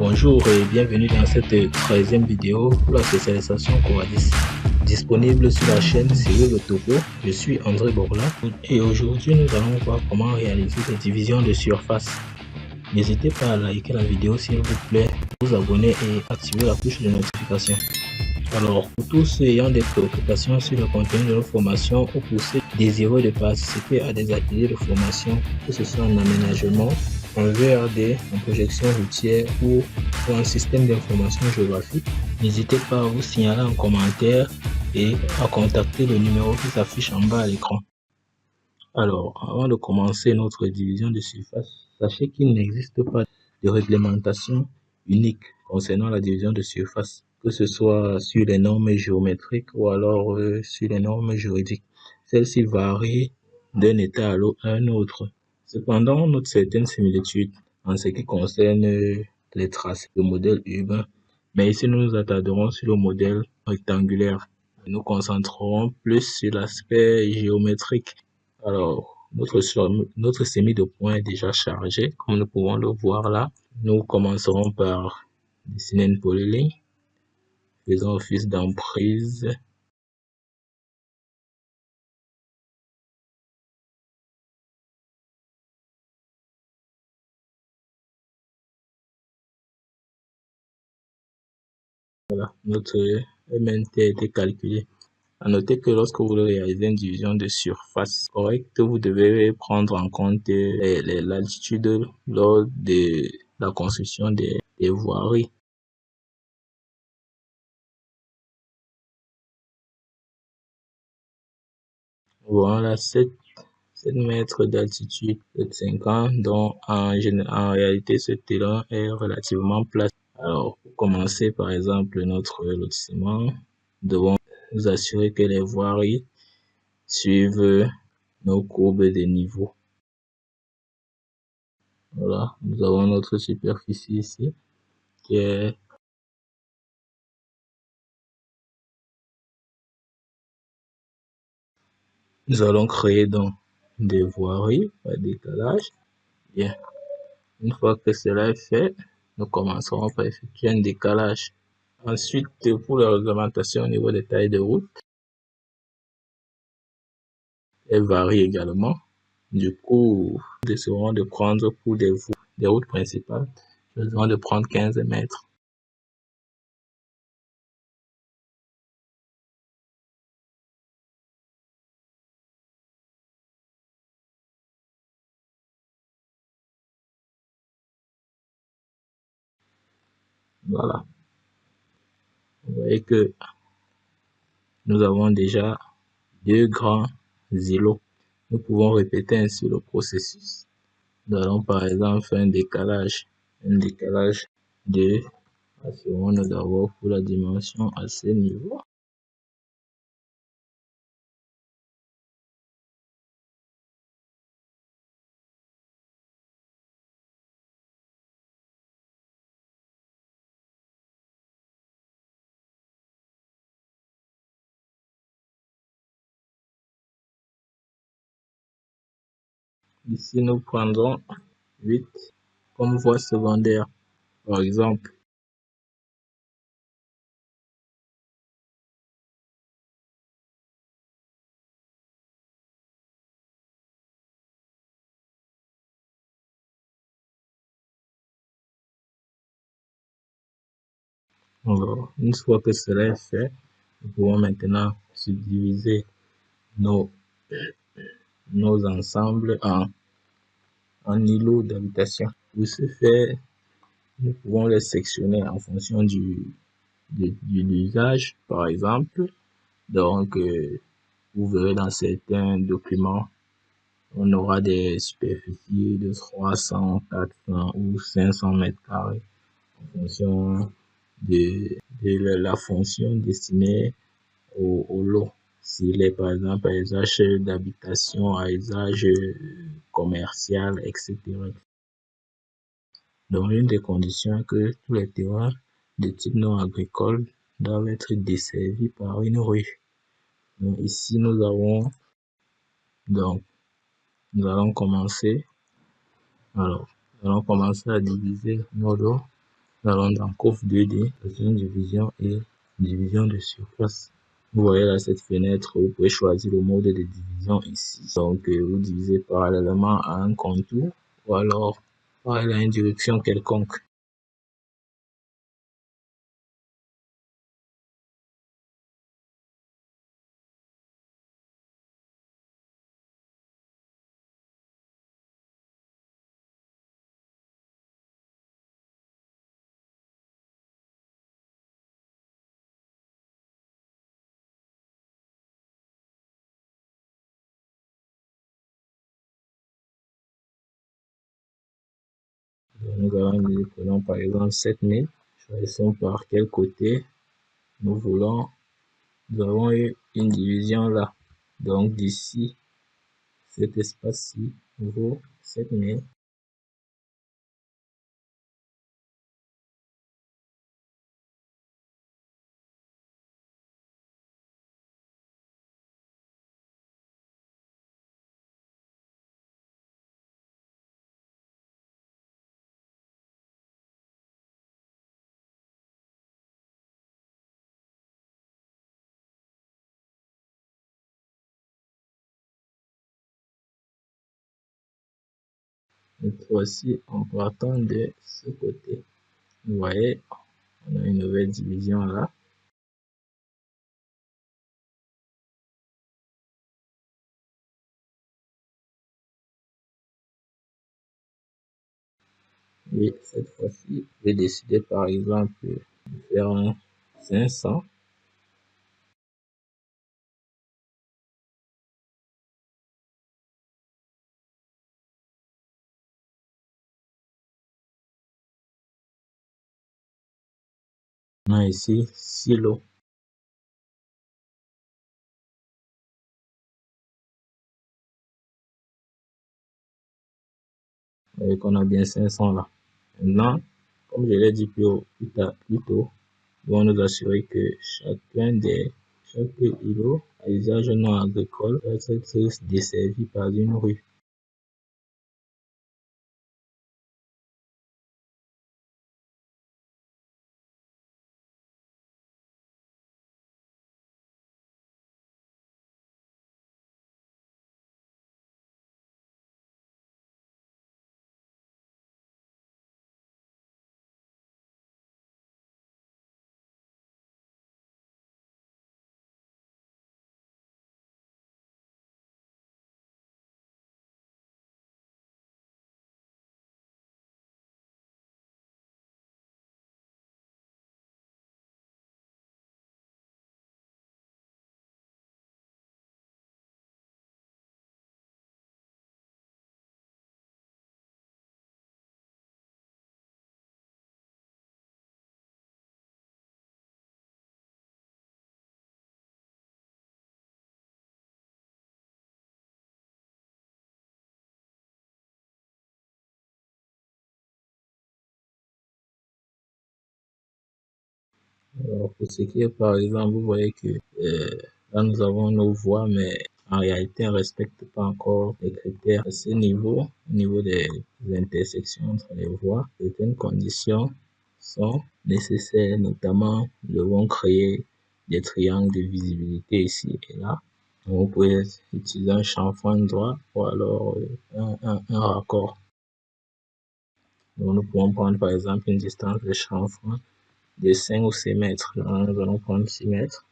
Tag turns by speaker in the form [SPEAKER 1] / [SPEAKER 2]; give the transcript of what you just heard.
[SPEAKER 1] Bonjour et bienvenue dans cette 13e vidéo pour la spécialisation Covadis, disponible sur la chaîne Cyril Le Topo. Je suis André Borla et aujourd'hui nous allons voir comment réaliser des divisions de surface. N'hésitez pas à liker la vidéo s'il vous plaît, vous abonner et activer la cloche de notification. Alors, pour tous ceux ayant des préoccupations sur le contenu de nos formations ou pour ceux désireux de participer à des ateliers de formation, que ce soit en aménagement, en VRD, en projection routière ou un système d'information géographique, n'hésitez pas à vous signaler en commentaire et à contacter le numéro qui s'affiche en bas à l'écran. Alors, avant de commencer notre division de surface, sachez qu'il n'existe pas de réglementation unique concernant la division de surface, que ce soit sur les normes géométriques ou alors sur les normes juridiques. Celles-ci varient d'un état à un autre. Cependant, on note certaines similitudes en ce qui concerne les tracés de modèles urbains. Mais ici, nous nous attarderons sur le modèle rectangulaire. Nous concentrerons plus sur l'aspect géométrique. Alors, notre série de points est déjà chargé, comme nous pouvons le voir là. Nous commencerons par dessiner une polyligne, faisant office d'emprise. Voilà, notre MNT a été calculé. À noter que lorsque vous voulez réaliser une division de surface correcte, vous devez prendre en compte les latitudes lors de la construction des voiries. Voilà, 7 mètres d'altitude de 5 ans, dont en réalité ce terrain est relativement plat. Alors, pour commencer par exemple notre lotissement, nous devons nous assurer que les voiries suivent nos courbes de niveau. Voilà, nous avons notre superficie ici qui est nous allons créer donc des voiries par décalage. Bien, une fois que cela est fait, nous commencerons par effectuer un décalage. Ensuite, pour la réglementation au niveau des tailles de route, elle varie également. Du coup, nous essaierons de prendre pour des routes principales, nous essaierons de prendre 15 mètres. Voilà. Vous voyez que nous avons déjà deux grands îlots. Nous pouvons répéter ainsi le processus. Nous allons par exemple faire un décalage de, assurons-nous d'abord pour la dimension à ce niveau. Ici, nous prendrons 8 comme voie secondaire, par exemple. Alors, une fois que cela est fait, nous pouvons maintenant subdiviser nos ensembles en îlots d'habitation. Pour ce faire, nous pouvons les sectionner en fonction de l'usage, par exemple. Donc, vous verrez dans certains documents, on aura des superficies de 300, 400 ou 500 mètres carrés en fonction de la fonction destinée au lot. S'il est par exemple à usage d'habitation, à usage commercial, etc. Donc, une des conditions est que tous les terrains de type non agricole doivent être desservis par une rue. Donc, ici, nous allons commencer. Alors, nous allons commencer à diviser nos lots Nous allons dans Coffre 2D, dans une division et division de surface. Vous voyez là cette fenêtre, vous pouvez choisir le mode de division ici. Donc, vous divisez parallèlement à un contour ou alors parallèle à une direction quelconque. Nous allons dire, prenons par exemple 7000. Choisissons par quel côté nous voulons. Nous avons eu une division là. Donc d'ici cet espace-ci vaut 7000. Cette fois-ci, en partant de ce côté, vous voyez, on a une nouvelle division là. Et cette fois-ci, je vais décider par exemple de faire un 500. On a ici silo. Vous voyez qu'on a bien 500 là. Maintenant, comme je l'ai dit plus tôt, nous allons nous assurer que chaque îlot à usage non agricole doit être desservi par une rue. Alors, pour ce qui est, par exemple, vous voyez que là, nous avons nos voies, mais en réalité, on ne respecte pas encore les critères à ce niveau, au niveau des intersections entre les voies. Certaines conditions sont nécessaires, notamment, nous devons créer des triangles de visibilité ici et là. Donc, vous pouvez utiliser un chanfrein droit ou alors un raccord. Donc, nous pouvons prendre par exemple une distance de chanfrein de 5 ou 6 mètres. Là, nous allons prendre 6 mètres.